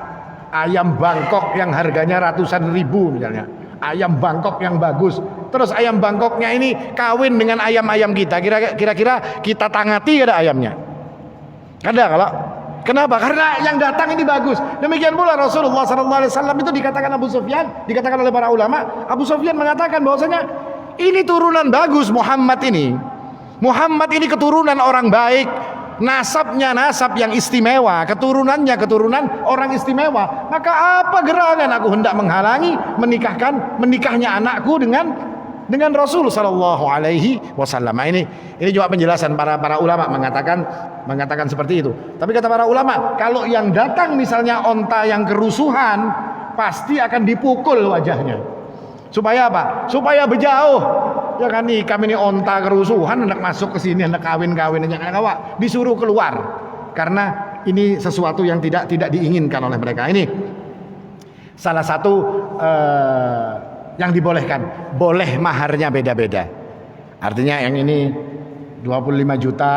ayam Bangkok yang harganya ratusan ribu misalnya, ayam Bangkok yang bagus. Terus ayam Bangkoknya ini kawin dengan ayam-ayam kita. Kira-kira kita tangati ada ayamnya? Ada kalau? Kenapa? Karena yang datang ini bagus. Demikian pula Rasulullah SAW itu dikatakan Abu Sufyan, dikatakan oleh para ulama, Abu Sufyan mengatakan bahwasanya ini turunan bagus Muhammad ini. Muhammad ini keturunan orang baik, nasabnya nasab yang istimewa, keturunannya keturunan orang istimewa. Maka apa gerangan aku hendak menghalangi menikahnya anakku dengan Rasul sallallahu alaihi wasallam. Nah, ini juga penjelasan para ulama mengatakan seperti itu. Tapi kata para ulama, kalau yang datang misalnya onta yang kerusuhan, pasti akan dipukul wajahnya. Supaya apa? Supaya berjauh. Ya kan, nih kami ini onta kerusuhan, hendak masuk ke sini, hendak kawin-kawin aja kawan, disuruh keluar. Karena ini sesuatu yang tidak diinginkan oleh mereka. Ini salah satu yang dibolehkan. Boleh maharnya beda-beda. Artinya yang ini 25 juta,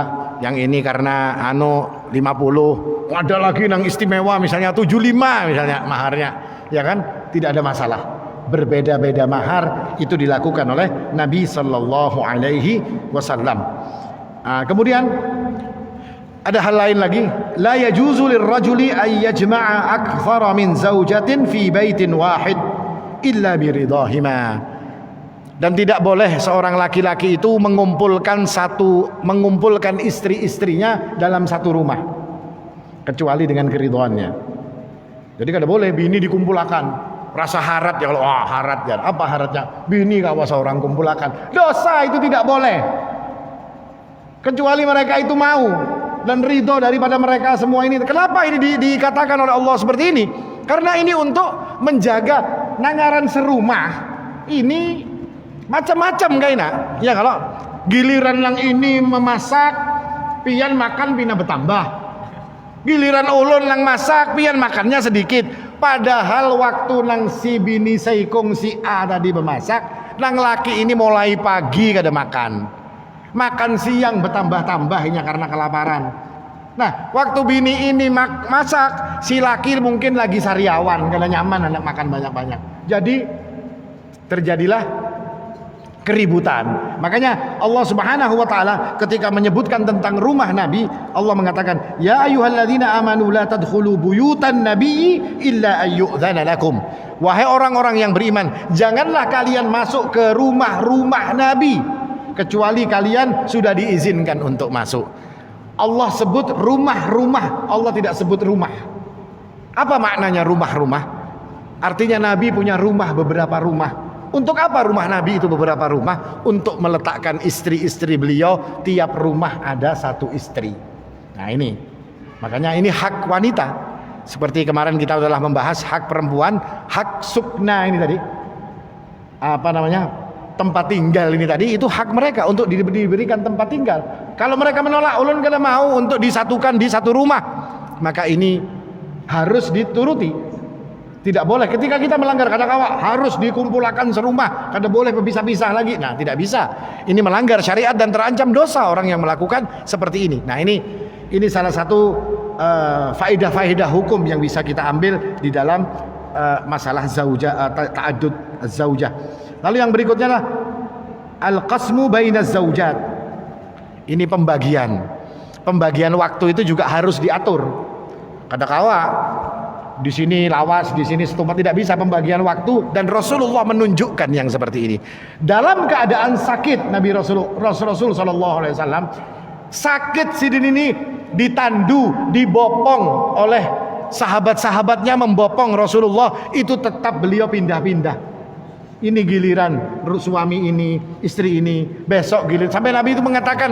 yang ini karena 50, ada lagi yang istimewa misalnya 75 misalnya maharnya, ya kan? Tidak ada masalah. Berbeda-beda mahar itu dilakukan oleh Nabi sallallahu alaihi wasallam. Kemudian ada hal lain lagi, la yajuzu lirrajuli ay yajma'a akthara min zaujatin fi baitin wahid illa biridahima. Dan tidak boleh seorang laki-laki itu mengumpulkan istri-istrinya dalam satu rumah kecuali dengan keridhaannya. Jadi kada boleh bini dikumpulkan. Rasa harat ya, kalau harat ya. Apa haratnya? Bini kawas seorang kumpulkan. Dosa itu tidak boleh. Kecuali mereka itu mau dan ridho daripada mereka semua ini. Kenapa ini dikatakan oleh Allah seperti ini? Karena ini untuk menjaga nangaran serumah. Ini macam-macam kayaknya. Ya, kalau giliran yang ini memasak, pian makan pina bertambah. Giliran ulun yang masak, pian makannya sedikit. Padahal waktu nang si bini seikung si A tadi memasak, nang laki ini mulai pagi kada makan siang bertambah-tambahnya karena kelaparan. Nah, waktu bini ini masak, si laki mungkin lagi sariawan, kada nyaman anak makan banyak-banyak. Jadi terjadilah keributan. Makanya Allah Subhanahu wa taala ketika menyebutkan tentang rumah Nabi, Allah mengatakan, "Ya ayyuhalladzina amanu la tadkhulu buyutan nabiyyi illa ayyudzana lakum." Wahai orang-orang yang beriman, janganlah kalian masuk ke rumah-rumah Nabi kecuali kalian sudah diizinkan untuk masuk. Allah sebut rumah-rumah, Allah tidak sebut rumah. Apa maknanya rumah-rumah? Artinya Nabi punya rumah, beberapa rumah. Untuk apa rumah Nabi itu beberapa rumah? Untuk meletakkan istri-istri beliau, tiap rumah ada satu istri. Nah ini, makanya ini hak wanita. Seperti kemarin kita telah membahas hak perempuan, hak sukna ini tadi, tempat tinggal ini tadi, itu hak mereka untuk diberikan tempat tinggal. Kalau mereka menolak, ulun kada mau untuk disatukan di satu rumah, maka ini harus dituruti. Tidak boleh ketika kita melanggar kata kawa harus dikumpulkan serumah, kada boleh berpisah-pisah lagi. Nah, tidak bisa. Ini melanggar syariat dan terancam dosa orang yang melakukan seperti ini. Nah, ini salah satu faedah-faedah hukum yang bisa kita ambil di dalam masalah ta'addud zaujah. Lalu yang berikutnya adalah al-qasmu bainaz zaujat. Ini pembagian waktu itu juga harus diatur. Kata kawa di sini lawas, di sini setempat, tidak bisa pembagian waktu, dan Rasulullah menunjukkan yang seperti ini. Dalam keadaan sakit, Rasul sallallahu alaihi wasallam sakit sidin ini ditandu, dibopong oleh sahabat-sahabatnya, membopong Rasulullah, itu tetap beliau pindah-pindah. Ini giliran suami ini, istri ini, besok giliran, sampai Nabi itu mengatakan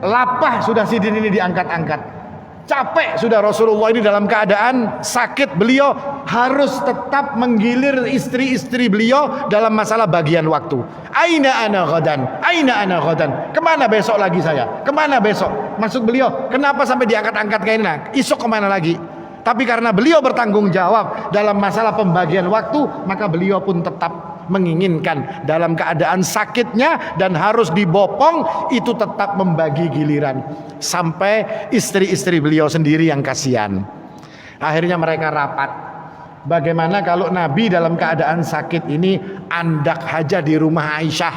lapah sudah sidin ini diangkat-angkat. Capek sudah Rasulullah ini dalam keadaan sakit, beliau harus tetap menggilir istri-istri beliau dalam masalah bagian waktu. Aina ana ghadan, aina ana ghadan. Kemana besok lagi saya? Kemana besok? Maksud beliau, kenapa sampai diangkat-angkat kayak ini? Isok kemana lagi? Tapi karena beliau bertanggung jawab dalam masalah pembagian waktu, maka beliau pun tetap menginginkan dalam keadaan sakitnya dan harus dibopong itu tetap membagi giliran, sampai istri-istri beliau sendiri yang kasihan. Akhirnya mereka rapat, bagaimana kalau Nabi dalam keadaan sakit ini andak haja di rumah Aisyah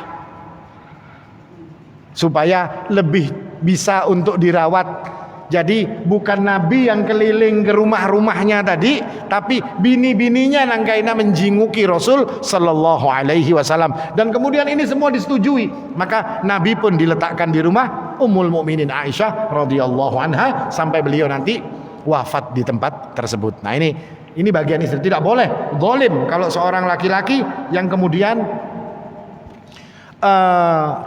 supaya lebih bisa untuk dirawat. Jadi bukan Nabi yang keliling ke rumah-rumahnya tadi, tapi bini-bininya nangkaina menjinguki Rasul sallallahu alaihi wasallam. Dan kemudian ini semua disetujui, maka Nabi pun diletakkan di rumah Ummul Mukminin Aisyah radhiyallahu anha sampai beliau nanti wafat di tempat tersebut. Nah, ini bagian istri. Tidak boleh zalim kalau seorang laki-laki yang kemudian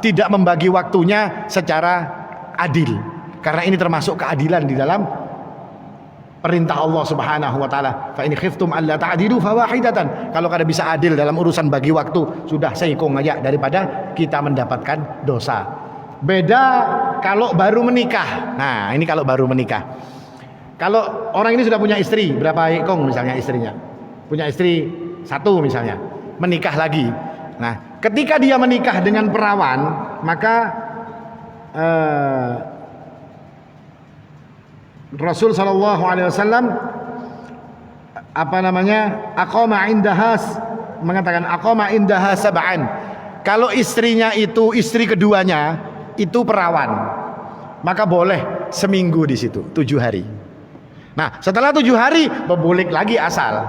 tidak membagi waktunya secara adil. Karena ini termasuk keadilan di dalam perintah Allah Subhanahu wa taala. Fa in khiftum alla ta'dilu fawahidatan. Kalau kada bisa adil dalam urusan bagi waktu, sudah seikung aja daripada kita mendapatkan dosa. Beda kalau baru menikah. Nah, ini kalau baru menikah. Kalau orang ini sudah punya istri, berapa ikung misalnya istrinya? Punya istri satu misalnya, menikah lagi. Nah, ketika dia menikah dengan perawan, maka Rasul sallallahu alaihi wasallam mengatakan aqama indaha sab'an. Kalau istrinya itu istri keduanya itu perawan, maka boleh seminggu di situ, 7 hari. Nah, setelah 7 hari berbulik lagi asal.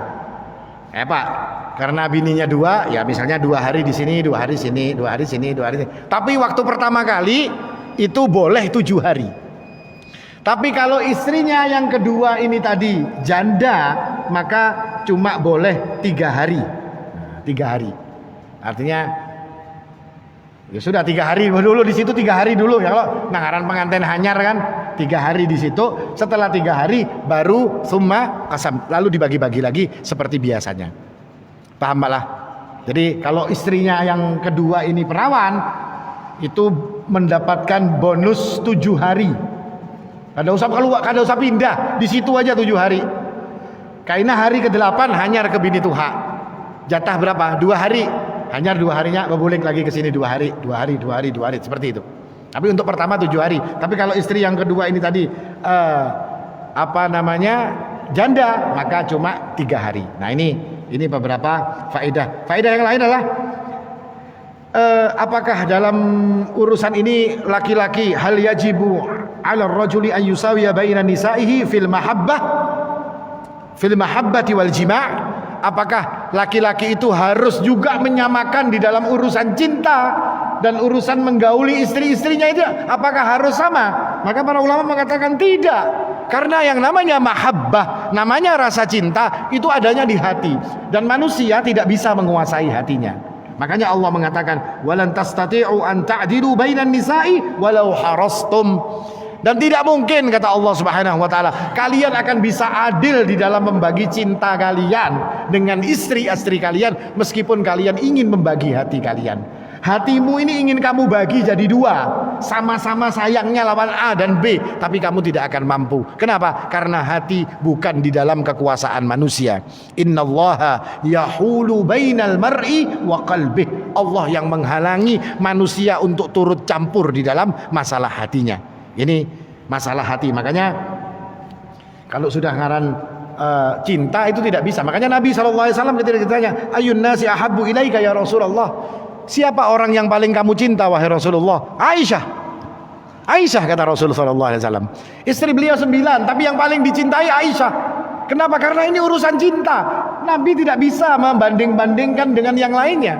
Pak, karena bininya 2, ya misalnya 2 hari di sini, 2 hari sini, 2 hari sini, 2 hari sini. Tapi waktu pertama kali itu boleh 7 hari. Tapi kalau istrinya yang kedua ini tadi janda, maka cuma boleh 3 hari. 3 hari. Artinya ya sudah 3 hari dulu di situ, 3 hari dulu ya. Kalau nangaran pengantin hanyar kan 3 hari di situ. Setelah 3 hari baru summa qasam, lalu dibagi-bagi lagi seperti biasanya. Paham malah? Jadi kalau istrinya yang kedua ini perawan, itu mendapatkan bonus 7 hari. Kada usah keluar, kada usah pindah, di situ aja 7 hari. Karena hari ke-8 hanyar ke bini tuha. Jatah berapa? 2 hari. Hanyar 2 harinya berbulik lagi ke sini 2 hari, 2 hari, 2 hari, 2 hari, seperti itu. Tapi untuk pertama 7 hari. Tapi kalau istri yang kedua ini tadi janda, maka cuma 3 hari. Nah, ini beberapa faedah. Faedah yang lain adalah apakah dalam urusan ini laki-laki hal yajibu 'ala ar-rajuli an yusawiya baina nisa'ihi fil mahabbati wal jima'? Apakah laki-laki itu harus juga menyamakan di dalam urusan cinta dan urusan menggauli istri-istrinya itu? Apakah harus sama? Maka para ulama mengatakan tidak. Karena yang namanya mahabbah, namanya rasa cinta, itu adanya di hati, dan manusia tidak bisa menguasai hatinya. Makanya Allah mengatakan walan tastati'u an ta'dilu bainan nisa'i walau harastum. Dan tidak mungkin, kata Allah Subhanahu wa taala, kalian akan bisa adil di dalam membagi cinta kalian dengan istri-istri kalian meskipun kalian ingin membagi hati kalian. Hatimu ini ingin kamu bagi jadi dua, sama-sama sayangnya lawan A dan B, tapi kamu tidak akan mampu. Kenapa? Karena hati bukan di dalam kekuasaan manusia. Innallaha yahulu bainal mar'i wa qalbih. Allah yang menghalangi manusia untuk turut campur di dalam masalah hatinya. Ini masalah hati. Makanya kalau sudah ngaran cinta itu tidak bisa. Makanya Nabi SAW ketika ditanya, ayun nasi ahabbu ilaika ya Rasulullah, siapa orang yang paling kamu cinta wahai Rasulullah? Aisyah. Aisyah, kata Rasulullah SAW. Istri beliau 9, tapi yang paling dicintai Aisyah. Kenapa? Karena ini urusan cinta. Nabi tidak bisa membanding-bandingkan dengan yang lainnya.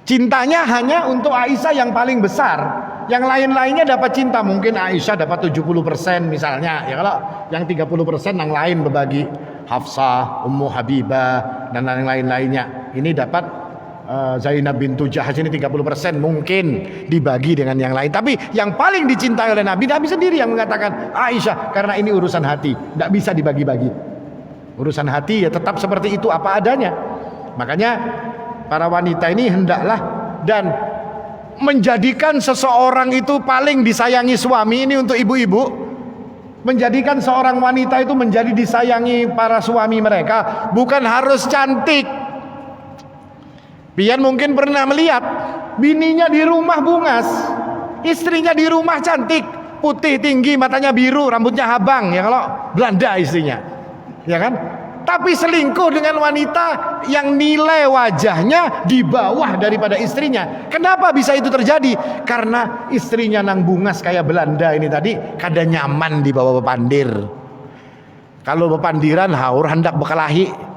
Cintanya hanya untuk Aisyah yang paling besar. Yang lain-lainnya dapat cinta, mungkin Aisyah dapat 70% misalnya. Ya kalau yang 30% yang lain berbagi, Hafsah, Ummu Habibah dan lain-lainnya. Ini dapat Zainab bintu Jahash ini 30% mungkin dibagi dengan yang lain. Tapi yang paling dicintai oleh Nabi, Nabi sendiri yang mengatakan Aisyah, karena ini urusan hati, tidak bisa dibagi-bagi. Urusan hati ya tetap seperti itu apa adanya. Makanya para wanita ini hendaklah dan menjadikan seseorang itu paling disayangi suami. Ini untuk ibu-ibu, menjadikan seorang wanita itu menjadi disayangi para suami mereka bukan harus cantik. Pian mungkin pernah melihat bininya di rumah bungas, istrinya di rumah cantik, putih tinggi, matanya biru, rambutnya habang, ya kalau Belanda istrinya, ya kan? Tapi selingkuh dengan wanita yang nilai wajahnya di bawah daripada istrinya. Kenapa bisa itu terjadi? Karena istrinya nang bungas kayak Belanda ini tadi kada nyaman di bawah bepandir. Kalau bepandiran haur hendak bekalahi.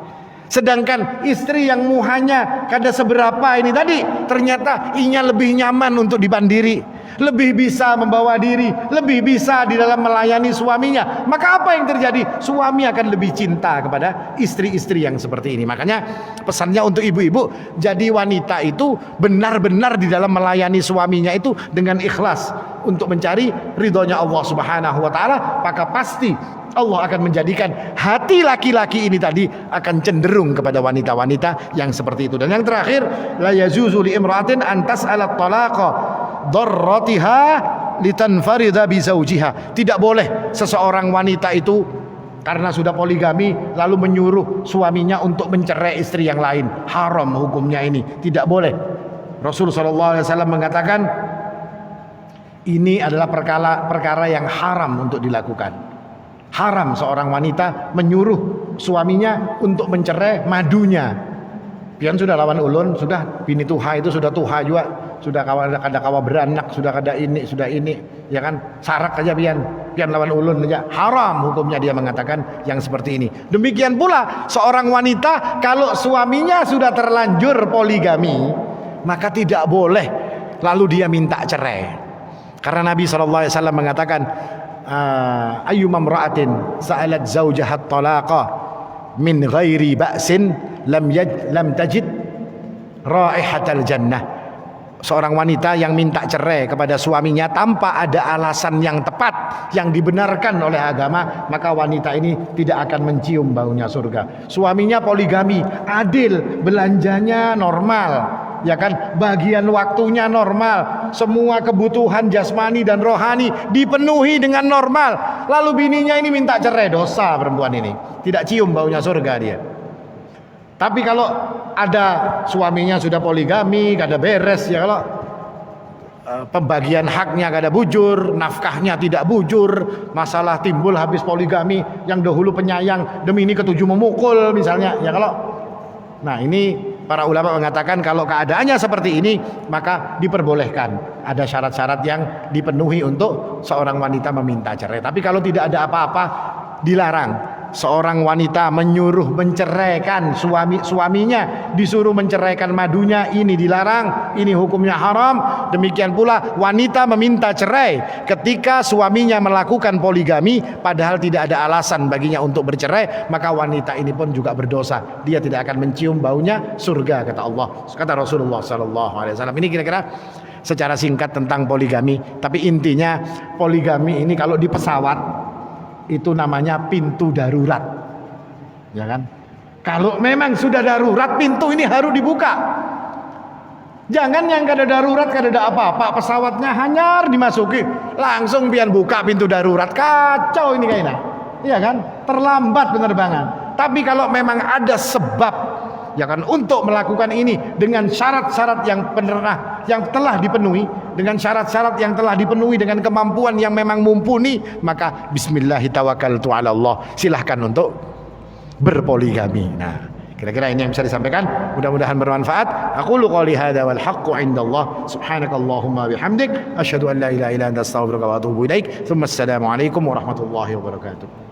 Sedangkan istri yang muhanya kada seberapa ini tadi ternyata inya lebih nyaman untuk dipandiri, lebih bisa membawa diri, lebih bisa di dalam melayani suaminya. Maka apa yang terjadi? Suami akan lebih cinta kepada istri-istri yang seperti ini. Makanya pesannya untuk ibu-ibu, jadi wanita itu benar-benar di dalam melayani suaminya itu dengan ikhlas untuk mencari ridhonya Allah Subhanahu wa taala, maka pasti Allah akan menjadikan hati laki-laki ini tadi akan cenderung kepada wanita-wanita yang seperti itu. Dan yang terakhir, la yajuzu li imra'atin an tas'ala talaqa darratiha litanfarida bi zawjiha. Tidak boleh seseorang wanita itu karena sudah poligami lalu menyuruh suaminya untuk mencerai istri yang lain. Haram hukumnya ini, tidak boleh. Rasulullah SAW mengatakan ini adalah perkara yang haram untuk dilakukan. Haram seorang wanita menyuruh suaminya untuk mencerai madunya. Pian sudah lawan ulun, sudah bini tuha itu sudah tuha juga, sudah kada kawa beranak, sudah kada ini, sudah ini, ya kan? Sarak aja pian lawan ulun aja. Haram hukumnya, dia mengatakan yang seperti ini. Demikian pula seorang wanita kalau suaminya sudah terlanjur poligami, maka tidak boleh lalu dia minta cerai. Karena Nabi SAW mengatakan ayyuma imra'atin sa'alat zawjaha at-talaqa min ghairi ba'sin lam tajid raihatal jannah. Seorang wanita yang minta cerai kepada suaminya tanpa ada alasan yang tepat yang dibenarkan oleh agama, maka wanita ini tidak akan mencium baunya surga. Suaminya poligami, adil, belanjanya normal, ya kan, bagian waktunya normal, semua kebutuhan jasmani dan rohani dipenuhi dengan normal, lalu bininya ini minta cerai, dosa perempuan ini, tidak cium baunya surga dia. Tapi kalau ada suaminya sudah poligami, kada beres, ya kalau pembagian haknya kada bujur, nafkahnya tidak bujur, masalah timbul habis poligami, yang dahulu penyayang demi ini ketujuh memukul misalnya, ya kalau, nah ini para ulama mengatakan kalau keadaannya seperti ini maka diperbolehkan, ada syarat-syarat yang dipenuhi untuk seorang wanita meminta cerai. Tapi kalau tidak ada apa-apa, dilarang seorang wanita menyuruh menceraikan suaminya, disuruh menceraikan madunya, ini dilarang, ini hukumnya haram. Demikian pula wanita meminta cerai ketika suaminya melakukan poligami padahal tidak ada alasan baginya untuk bercerai, maka wanita ini pun juga berdosa, dia tidak akan mencium baunya surga, kata Allah, kata Rasulullah SAW. Ini kira-kira secara singkat tentang poligami. Tapi intinya poligami ini kalau di pesawat itu namanya pintu darurat, ya kan? Kalau memang sudah darurat, pintu ini harus dibuka. Jangan yang kada darurat, kada ada apa-apa, pesawatnya hanyar dimasuki, langsung pian buka pintu darurat, kacau ini kayaknya, iya kan? Terlambat penerbangan. Tapi kalau memang ada sebab, ya kan, untuk melakukan ini dengan syarat-syarat yang telah dipenuhi, dengan syarat-syarat yang telah dipenuhi, dengan kemampuan yang memang mumpuni, maka bismillahirrahmanirrahim, silahkan untuk berpoligami. Nah, kira-kira ini yang bisa disampaikan, mudah-mudahan bermanfaat. Aqulu qouli hadza wal haqqu 'indallah, subhanakallahumma bihamdik, asyhadu an la ilaha illa anta astaghfiruka wa atubu ilaik. Assalamu alaikum warahmatullahi wabarakatuh.